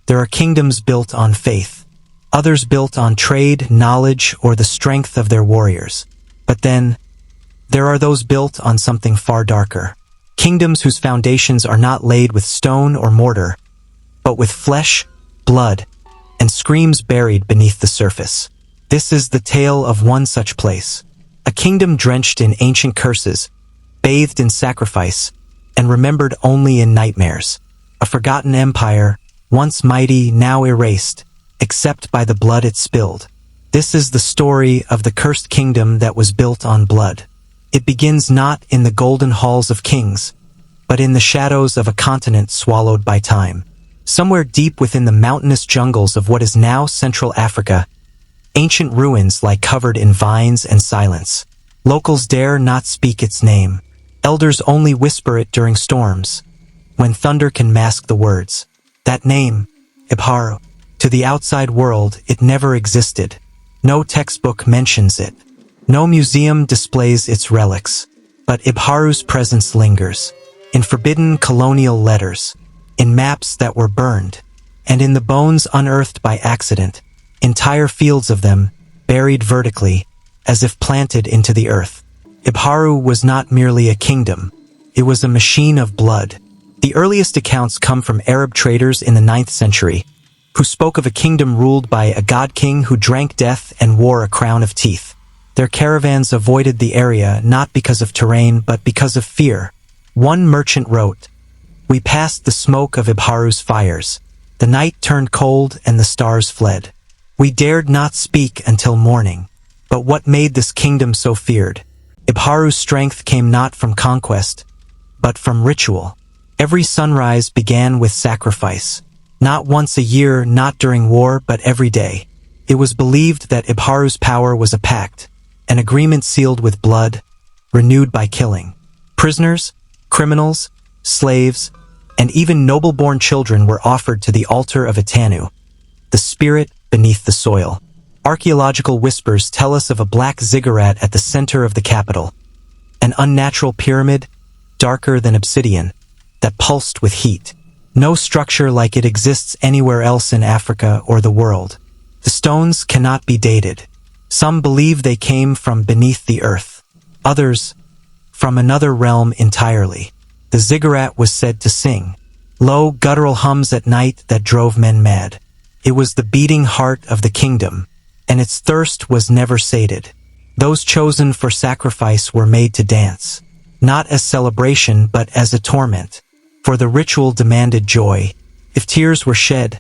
There are kingdoms built on faith, others built on trade, knowledge, or the strength of their warriors. But then, there are those built on something far darker. Kingdoms whose foundations are not laid with stone or mortar, but with flesh, blood, and screams buried beneath the surface. This is the tale of one such place. A kingdom drenched in ancient curses, bathed in sacrifice, and remembered only in nightmares. A forgotten empire, once mighty, now erased, except by the blood it spilled. This is the story of the cursed kingdom that was built on blood. It begins not in the golden halls of kings, but in the shadows of a continent swallowed by time. Somewhere deep within the mountainous jungles of what is now Central Africa, ancient ruins lie covered in vines and silence. Locals dare not speak its name. Elders only whisper it during storms, when thunder can mask the words. That name, Ibharu. To the outside world, it never existed. No textbook mentions it. No museum displays its relics. But Ibharu's presence lingers, in forbidden colonial letters, in maps that were burned, and in the bones unearthed by accident, entire fields of them, buried vertically, as if planted into the earth. Ibharu was not merely a kingdom, it was a machine of blood. The earliest accounts come from Arab traders in the 9th century, who spoke of a kingdom ruled by a god-king who drank death and wore a crown of teeth. Their caravans avoided the area not because of terrain but because of fear. One merchant wrote, "We passed the smoke of Ibharu's fires. The night turned cold and the stars fled. We dared not speak until morning." But what made this kingdom so feared? Ibharu's strength came not from conquest, but from ritual. Every sunrise began with sacrifice. Not once a year, not during war, but every day. It was believed that Ibharu's power was a pact, an agreement sealed with blood, renewed by killing. Prisoners, criminals, slaves, and even noble-born children were offered to the altar of Itanu, the spirit beneath the soil. Archaeological whispers tell us of a black ziggurat at the center of the capital, an unnatural pyramid, darker than obsidian, that pulsed with heat. No structure like it exists anywhere else in Africa or the world. The stones cannot be dated. Some believe they came from beneath the earth, others from another realm entirely. The ziggurat was said to sing low, guttural hums at night that drove men mad. It was the beating heart of the kingdom, and its thirst was never sated. Those chosen for sacrifice were made to dance, not as celebration but as a torment, for the ritual demanded joy. If tears were shed,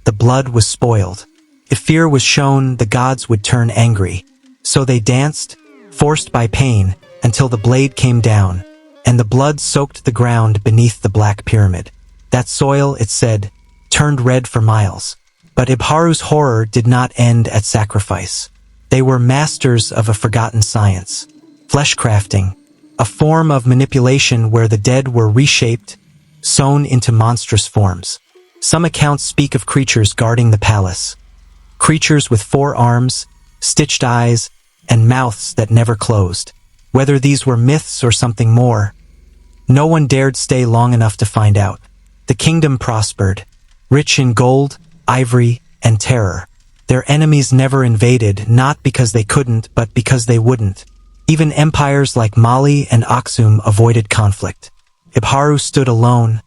the blood was spoiled. If fear was shown, the gods would turn angry. So they danced, forced by pain, until the blade came down, and the blood soaked the ground beneath the black pyramid. That soil, it said, turned red for miles. But Ibharu's horror did not end at sacrifice. They were masters of a forgotten science, flesh crafting, a form of manipulation where the dead were reshaped, sewn into monstrous forms. Some accounts speak of creatures guarding the palace, creatures with 4 arms, stitched eyes, and mouths that never closed. Whether these were myths or something more, no one dared stay long enough to find out. The kingdom prospered, rich in gold, ivory, and terror. Their enemies never invaded, not because they couldn't, but because they wouldn't. Even empires like Mali and Aksum avoided conflict. Ibharu stood alone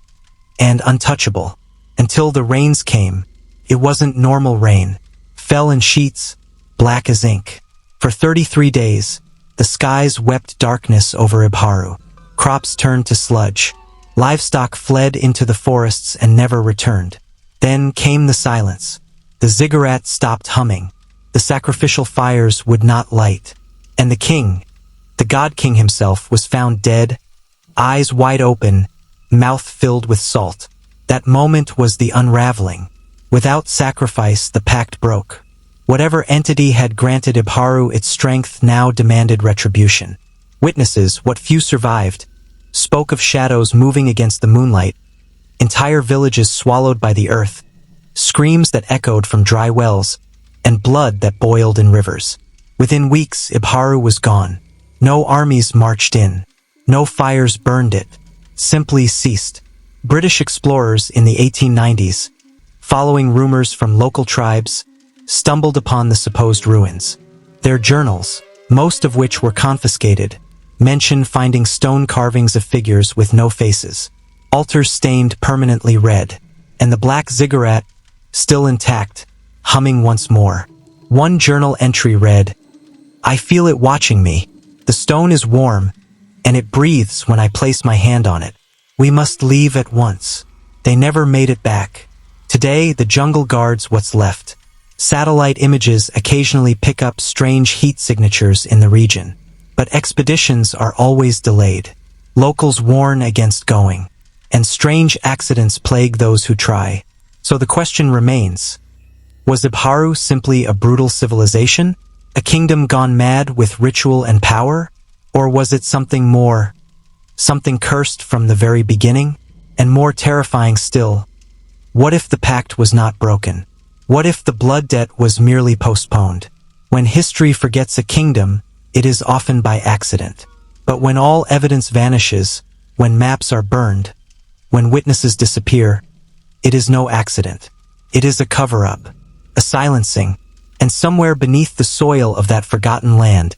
and untouchable. Until the rains came, it wasn't normal rain. Fell in sheets, black as ink. For 33 days, the skies wept darkness over Ibharu. Crops turned to sludge. Livestock fled into the forests and never returned. Then came the silence. The ziggurat stopped humming. The sacrificial fires would not light. And the king, the god-king himself, was found dead, eyes wide open, mouth filled with salt. That moment was the unraveling. Without sacrifice, the pact broke. Whatever entity had granted Ibharu its strength now demanded retribution. Witnesses, what few survived, spoke of shadows moving against the moonlight, entire villages swallowed by the earth, screams that echoed from dry wells, and blood that boiled in rivers. Within weeks, Ibharu was gone. No armies marched in. No fires burned it. Simply ceased. British explorers in the 1890s following rumors from local tribes, stumbled upon the supposed ruins. Their journals, most of which were confiscated, mention finding stone carvings of figures with no faces, altars stained permanently red, and the black ziggurat, still intact, humming once more. One journal entry read, "I feel it watching me. The stone is warm, and it breathes when I place my hand on it. We must leave at once." They never made it back. Today, the jungle guards what's left. Satellite images occasionally pick up strange heat signatures in the region, but expeditions are always delayed. Locals warn against going, and strange accidents plague those who try. So the question remains, was Ibharu simply a brutal civilization? A kingdom gone mad with ritual and power? Or was it something more? Something cursed from the very beginning? And more terrifying still, what if the pact was not broken? What if the blood debt was merely postponed? When history forgets a kingdom, it is often by accident. But when all evidence vanishes, when maps are burned, when witnesses disappear, it is no accident. It is a cover-up, a silencing, and somewhere beneath the soil of that forgotten land,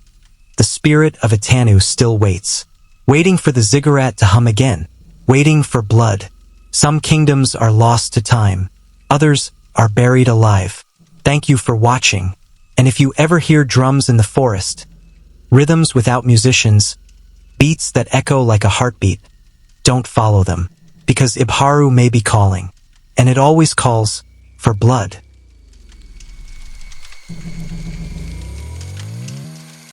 the spirit of Itanu still waits, waiting for the ziggurat to hum again, waiting for blood. Some kingdoms are lost to time, others are buried alive. Thank you for watching, and if you ever hear drums in the forest, rhythms without musicians, beats that echo like a heartbeat, don't follow them, because Ibharu may be calling, and it always calls for blood.